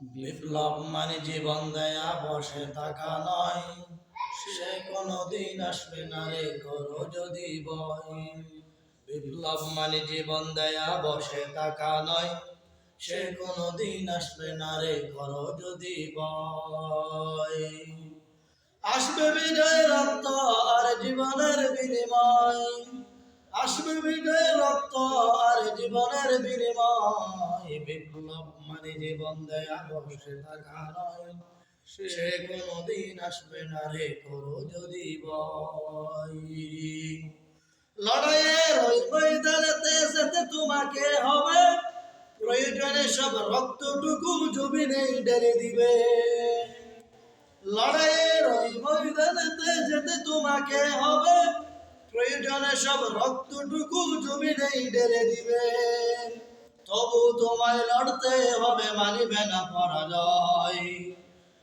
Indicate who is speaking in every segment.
Speaker 1: বিপ্লব মানে জীবন দেয়া বসে থাকা নয়, সে কোনদিন আসবে না রে করো যদি ভয়। বিপ্লব মানে জীবন দেয়া বসে থাকা নয়, সে কোনদিন আসবে না রে করো যদি ভয়। আসবে বিজয় রক্ত আর জীবনের বিনিময়, আসবে বিজয় রক্ত আর জীবনের বিনিময়। বিপ্লব মানে জীবন দেয়া বসে থাকা নয়, সে কোনদিন আসবে না রে করো যদি ভয়। লড়াইয়ের ওই ময়দানেতে যেতে তোমাকে হবে, প্রয়োজনে সব রক্তটুকু জমিনে ঢেলে দিবে। লড়াইয়ের ওই ময়দানেতে যেতে তোমাকে হবে, প্রয়োজনে সব রক্তটুকু জমিনে ঢেলে দিবে। তবু তোমায় লড়তে হবে, মানিবে না পরাজয়।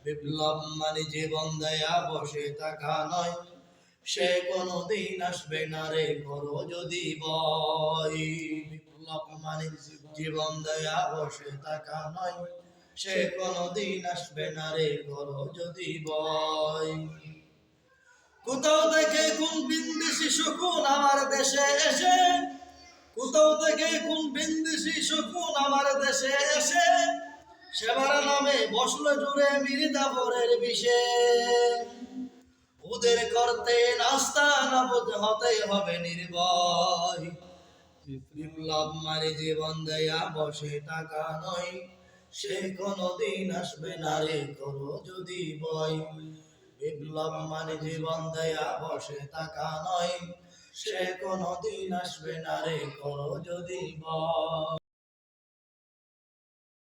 Speaker 1: বিপ্লব মানে জীবন দেয়া বসে থাকা নয়, সে কোনদিন আসবে না রে করো যদি ভয়। বিপ্লব মানে জীবন দেয়া বসে থাকা নয়, সে কোনদিন আসবে না রে করো যদি ভয়। কোথাও থেকে কোন বিন্দেশি শকুন আমার দেশে এসে, কোথাও থেকে কোন বিন্দেশি শকুন আমার দেশে এসে, সেবার নামে বসলো জুড়ে মির্জাফরের বিষে। ওদের করতে নাস্তা নাবুদ হতে হবে নির্ভয়। বিপ্লব মানে জীবন দেয়া বসে থাকা নয়, সে কোনদিন আসবে না রে করো যদি ভয়। বিপ্লব মানে জীবন দেয়া বসে থাকা নয়, সে কোনদিন আসবে না রে করো যদি ভয়।